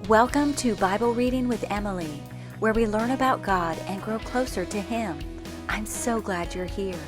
Welcome to Bible Reading with Emily, where we learn about God and grow closer to Him. I'm so glad you're here.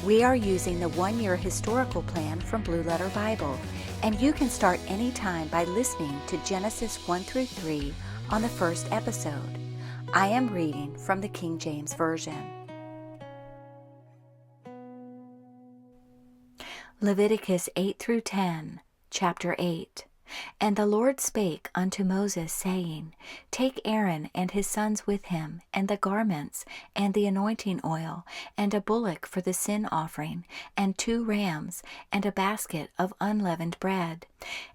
We are using the one-year historical plan from Blue Letter Bible, and you can start anytime by listening to Genesis 1 through 3 on the first episode. I am reading from the King James Version. Leviticus 8 through 10, Chapter 8. And the Lord spake unto Moses, saying, Take Aaron and his sons with him, and the garments, and the anointing oil, and a bullock for the sin offering, and 2 rams, and a basket of unleavened bread.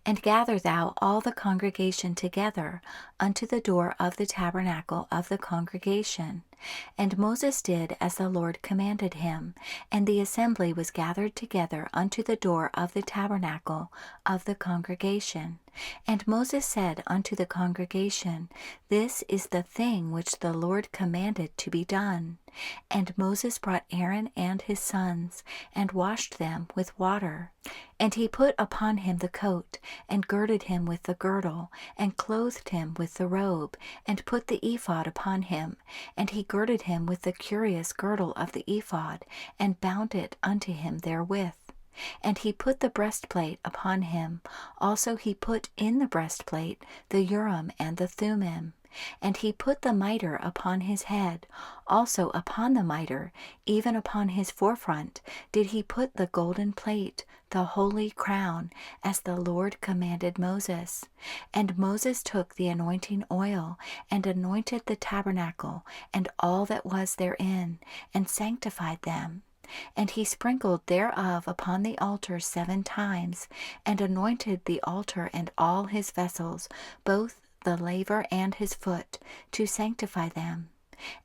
And gather thou all the congregation together unto the door of the tabernacle of the congregation. And Moses did as the Lord commanded him, and the assembly was gathered together unto the door of the tabernacle of the congregation. And Moses said unto the congregation, This is the thing which the Lord commanded to be done. And Moses brought Aaron and his sons, and washed them with water. And he put upon him the coat, and girded him with the girdle, and clothed him with the robe, and put the ephod upon him. And he girded him with the curious girdle of the ephod, and bound it unto him therewith. And he put the breastplate upon him. Also he put in the breastplate the Urim and the Thummim. And he put the mitre upon his head. Also upon the mitre, even upon his forefront, did he put the golden plate, the holy crown, as the Lord commanded Moses. And Moses took the anointing oil, and anointed the tabernacle, and all that was therein, and sanctified them. And he sprinkled thereof upon the altar 7 times, and anointed the altar and all his vessels, both the laver and his foot, to sanctify them.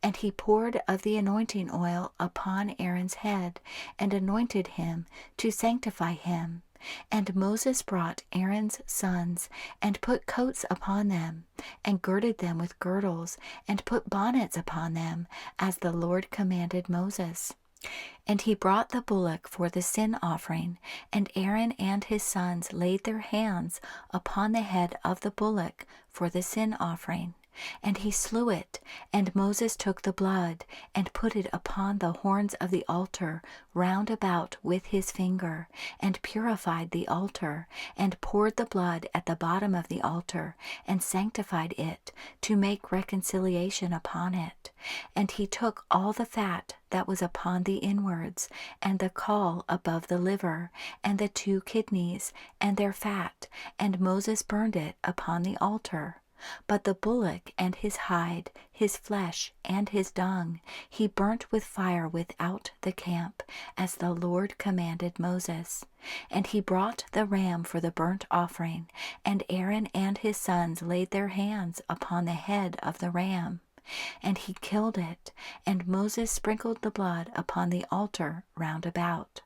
And he poured of the anointing oil upon Aaron's head, and anointed him, to sanctify him. And Moses brought Aaron's sons, and put coats upon them, and girded them with girdles, and put bonnets upon them, as the Lord commanded Moses. And he brought the bullock for the sin offering, and Aaron and his sons laid their hands upon the head of the bullock for the sin offering. And he slew it, and Moses took the blood, and put it upon the horns of the altar round about with his finger, and purified the altar, and poured the blood at the bottom of the altar, and sanctified it, to make reconciliation upon it. And he took all the fat that was upon the inwards, and the caul above the liver, and the 2 kidneys, and their fat, and Moses burned it upon the altar. But the bullock and his hide, his flesh, and his dung, he burnt with fire without the camp, as the Lord commanded Moses. And he brought the ram for the burnt offering, and Aaron and his sons laid their hands upon the head of the ram. And he killed it, and Moses sprinkled the blood upon the altar round about.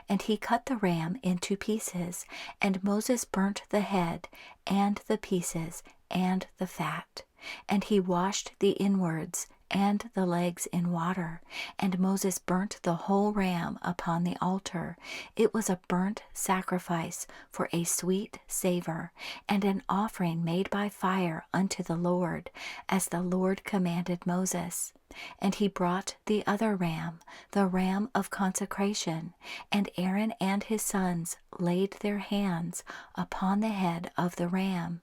And he cut the ram into pieces, and Moses burnt the head, and the pieces, and the fat. And he washed the inwards and the legs in water, and Moses burnt the whole ram upon the altar. It was a burnt sacrifice for a sweet savor, and an offering made by fire unto the Lord, as the Lord commanded Moses. And he brought the other ram, the ram of consecration, and Aaron and his sons laid their hands upon the head of the ram.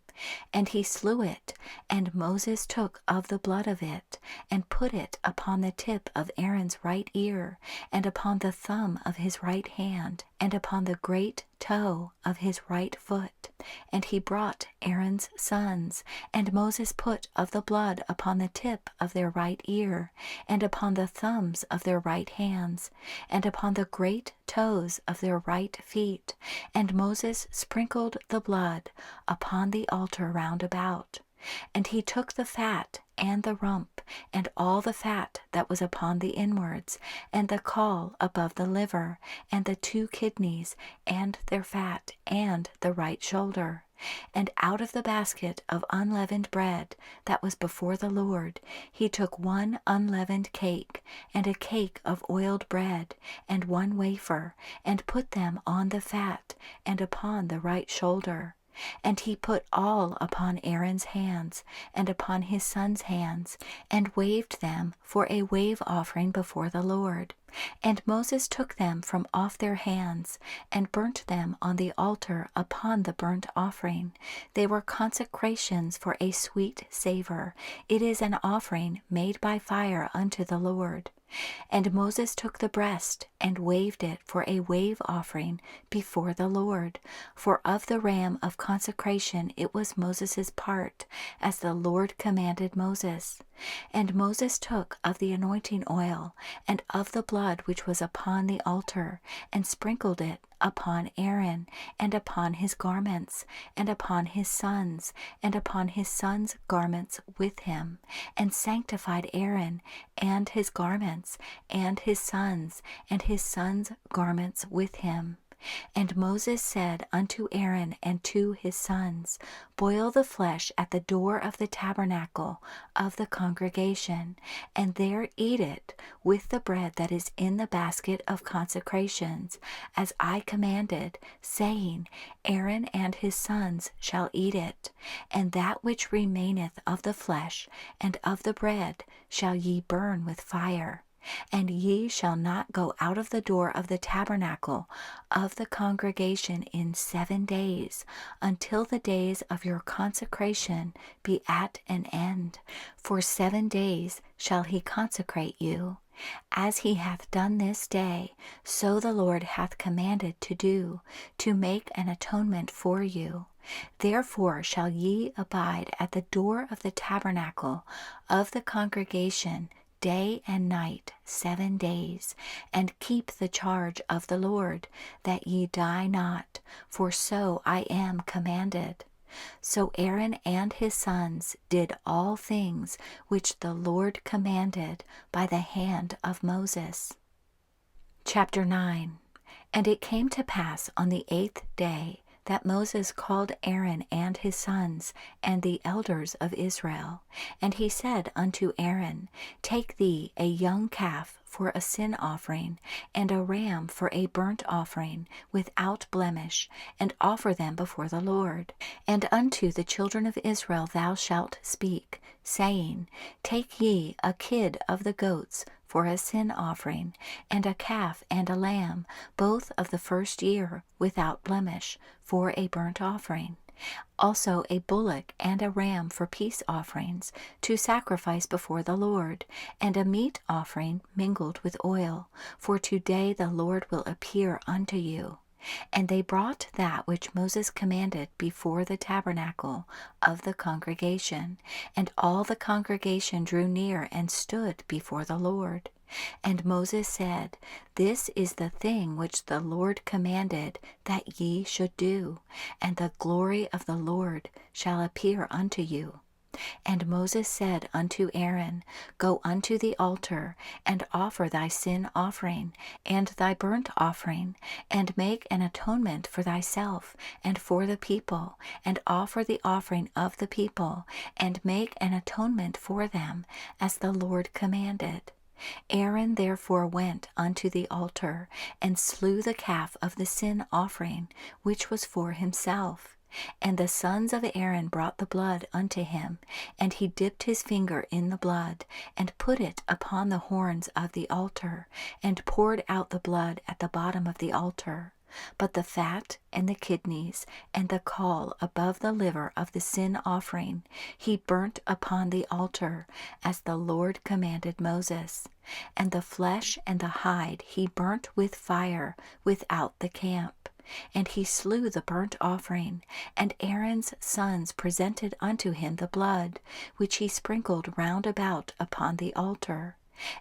And he slew it, and Moses took of the blood of it, and put it upon the tip of Aaron's right ear, and upon the thumb of his right hand, and upon the great toe of his right foot. And he brought Aaron's sons, and Moses put of the blood upon the tip of their right ear, and upon the thumbs of their right hands, and upon the great toes of their right feet. And Moses sprinkled the blood upon the altar round about. And he took the fat, and the rump, and all the fat that was upon the inwards, and the caul above the liver, and the 2 kidneys, and their fat, and the right shoulder. And out of the basket of unleavened bread that was before the Lord, he took 1 unleavened cake, and a cake of oiled bread, and 1 wafer, and put them on the fat, and upon the right shoulder. And he put all upon Aaron's hands and upon his sons' hands, and waved them for a wave offering before the Lord. And Moses took them from off their hands, and burnt them on the altar upon the burnt offering. They were consecrations for a sweet savor. It is an offering made by fire unto the Lord. And Moses took the breast, and waved it for a wave offering before the Lord. For of the ram of consecration it was Moses' part, as the Lord commanded Moses. And Moses took of the anointing oil, and of the blood which was upon the altar, and sprinkled it upon Aaron, and upon his garments, and upon his sons, and upon his sons' garments with him, and sanctified Aaron, and his garments, and his sons' garments with him. And Moses said unto Aaron and to his sons, Boil the flesh at the door of the tabernacle of the congregation, and there eat it with the bread that is in the basket of consecrations, as I commanded, saying, Aaron and his sons shall eat it. And that which remaineth of the flesh and of the bread shall ye burn with fire. And ye shall not go out of the door of the tabernacle of the congregation in 7 days, until the days of your consecration be at an end. For 7 days shall he consecrate you. As he hath done this day, so the Lord hath commanded to do, to make an atonement for you. Therefore shall ye abide at the door of the tabernacle of the congregation day and night 7 days, and keep the charge of the Lord, that ye die not, for so I am commanded. So Aaron and his sons did all things which the Lord commanded by the hand of Moses. Chapter 9. And it came to pass on the 8th day that Moses called Aaron and his sons and the elders of Israel. And he said unto Aaron, Take thee a young calf for a sin offering, and a ram for a burnt offering, without blemish, and offer them before the Lord. And unto the children of Israel thou shalt speak, saying, Take ye a kid of the goats for a sin offering, and a calf and a lamb, both of the first year, without blemish, for a burnt offering. Also a bullock and a ram for peace offerings, to sacrifice before the Lord, and a meat offering mingled with oil, for today the Lord will appear unto you. And they brought that which Moses commanded before the tabernacle of the congregation. And all the congregation drew near and stood before the Lord. And Moses said, This is the thing which the Lord commanded that ye should do, and the glory of the Lord shall appear unto you. And Moses said unto Aaron, Go unto the altar, and offer thy sin offering, and thy burnt offering, and make an atonement for thyself, and for the people, and offer the offering of the people, and make an atonement for them, as the Lord commanded. Aaron therefore went unto the altar, and slew the calf of the sin offering, which was for himself. And the sons of Aaron brought the blood unto him, and he dipped his finger in the blood, and put it upon the horns of the altar, and poured out the blood at the bottom of the altar. But the fat and the kidneys and the caul above the liver of the sin offering he burnt upon the altar, as the Lord commanded Moses. And the flesh and the hide he burnt with fire without the camp. And he slew the burnt offering, and Aaron's sons presented unto him the blood, which he sprinkled round about upon the altar.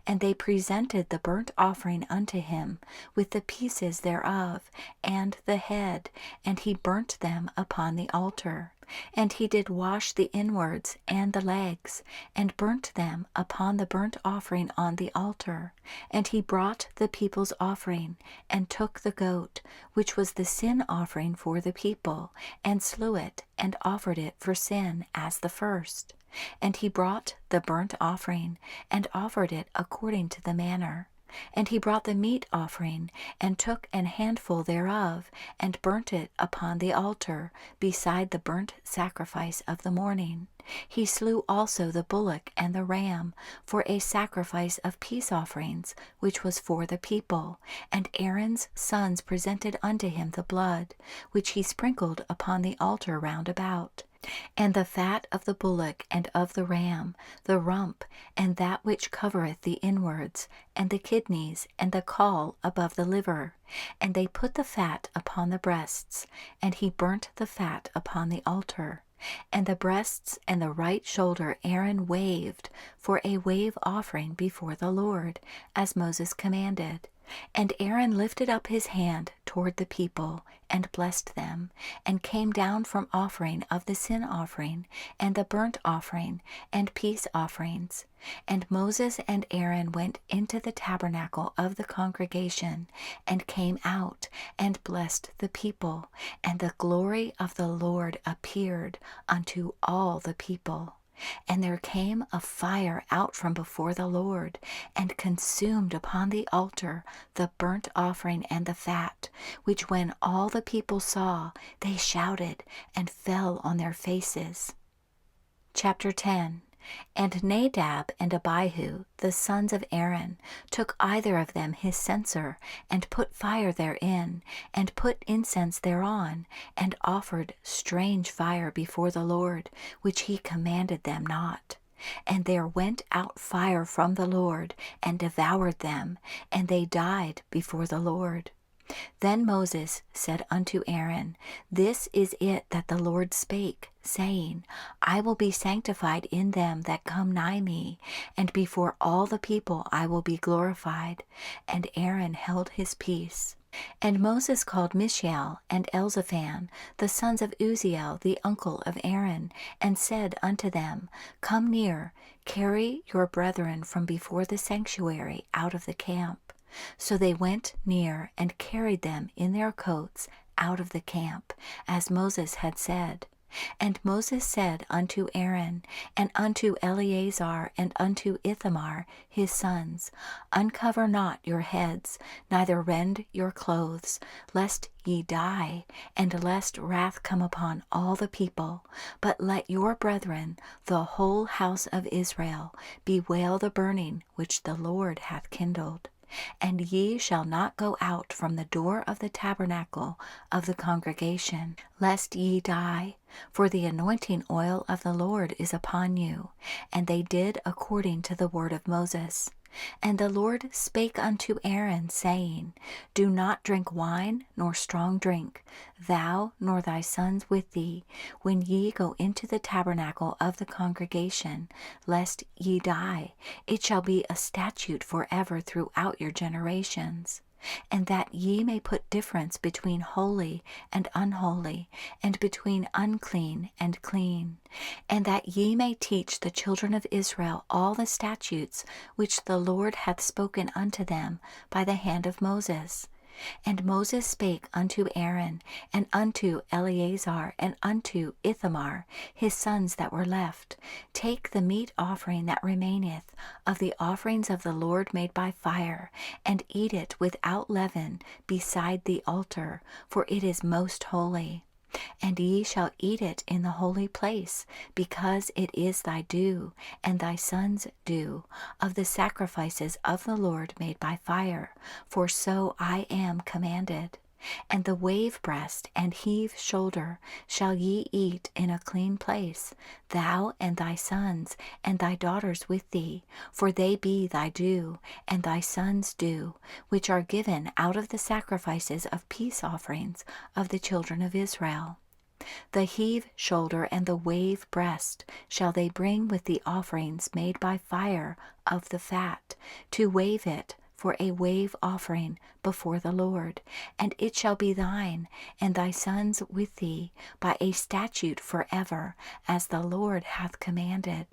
And they presented the burnt offering unto him, with the pieces thereof, and the head, and he burnt them upon the altar. And he did wash the inwards and the legs, and burnt them upon the burnt offering on the altar. And he brought the people's offering, and took the goat, which was the sin offering for the people, and slew it, and offered it for sin as the first. And he brought the burnt offering, and offered it according to the manner. And he brought the meat offering, and took an handful thereof, and burnt it upon the altar, beside the burnt sacrifice of the morning. He slew also the bullock and the ram, for a sacrifice of peace offerings, which was for the people. And Aaron's sons presented unto him the blood, which he sprinkled upon the altar round about. And the fat of the bullock and of the ram, the rump, and that which covereth the inwards, and the kidneys, and the caul above the liver. And they put the fat upon the breasts, and he burnt the fat upon the altar. And the breasts and the right shoulder Aaron waved for a wave offering before the Lord, as Moses commanded. And Aaron lifted up his hand toward the people, and blessed them, and came down from offering of the sin offering, and the burnt offering, and peace offerings. And Moses and Aaron went into the tabernacle of the congregation, and came out, and blessed the people. And the glory of the Lord appeared unto all the people. And there came a fire out from before the Lord, and consumed upon the altar the burnt offering and the fat, which when all the people saw, they shouted, and fell on their faces. Chapter 10. And Nadab and Abihu, the sons of Aaron, took either of them his censer, and put fire therein, and put incense thereon, and offered strange fire before the Lord, which he commanded them not. And there went out fire from the Lord, and devoured them, and they died before the Lord. Then Moses said unto Aaron, This is it that the Lord spake, saying, I will be sanctified in them that come nigh me, and before all the people I will be glorified. And Aaron held his peace. And Moses called Mishael and Elzaphan, the sons of Uzziel, the uncle of Aaron, and said unto them, Come near, carry your brethren from before the sanctuary out of the camp. So they went near, and carried them in their coats out of the camp, as Moses had said. And Moses said unto Aaron, and unto Eleazar, and unto Ithamar his sons, Uncover not your heads, neither rend your clothes, lest ye die, and lest wrath come upon all the people. But let your brethren, the whole house of Israel, bewail the burning which the Lord hath kindled. And ye shall not go out from the door of the tabernacle of the congregation, lest ye die, for the anointing oil of the Lord is upon you. And they did according to the word of Moses. And the Lord spake unto Aaron, saying, Do not drink wine nor strong drink, thou nor thy sons with thee, when ye go into the tabernacle of the congregation, lest ye die. It shall be a statute forever throughout your generations. And that ye may put difference between holy and unholy, and between unclean and clean, and that ye may teach the children of Israel all the statutes which the Lord hath spoken unto them by the hand of Moses. And Moses spake unto Aaron, and unto Eleazar, and unto Ithamar, his sons that were left, Take the meat offering that remaineth of the offerings of the Lord made by fire, and eat it without leaven beside the altar, for it is most holy. And ye shall eat it in the holy place, because it is thy due, and thy sons' due, of the sacrifices of the Lord made by fire, for so I am commanded. And the wave breast and heave shoulder shall ye eat in a clean place, thou and thy sons, and thy daughters with thee, for they be thy due, and thy sons' due, which are given out of the sacrifices of peace offerings of the children of Israel. The heave shoulder and the wave breast shall they bring with the offerings made by fire of the fat, to wave it for a wave offering before the Lord. And it shall be thine, and thy sons with thee, by a statute forever, as the Lord hath commanded.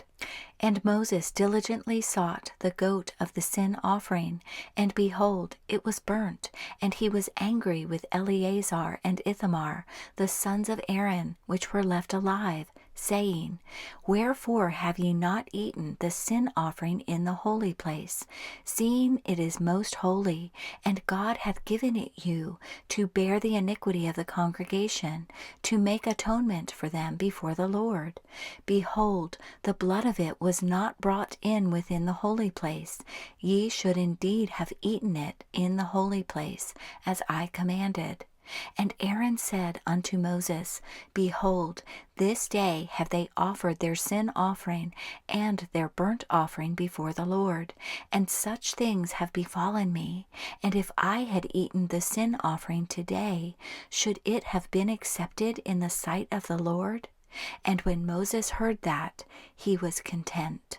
And Moses diligently sought the goat of the sin offering, and behold, it was burnt, and he was angry with Eleazar and Ithamar, the sons of Aaron, which were left alive, saying, Wherefore have ye not eaten the sin offering in the holy place, seeing it is most holy, and God hath given it you to bear the iniquity of the congregation, to make atonement for them before the Lord? Behold, the blood of it was not brought in within the holy place. Ye should indeed have eaten it in the holy place, as I commanded. And Aaron said unto Moses, Behold, this day have they offered their sin offering and their burnt offering before the Lord, and such things have befallen me. And if I had eaten the sin offering today, should it have been accepted in the sight of the Lord? And when Moses heard that, he was content.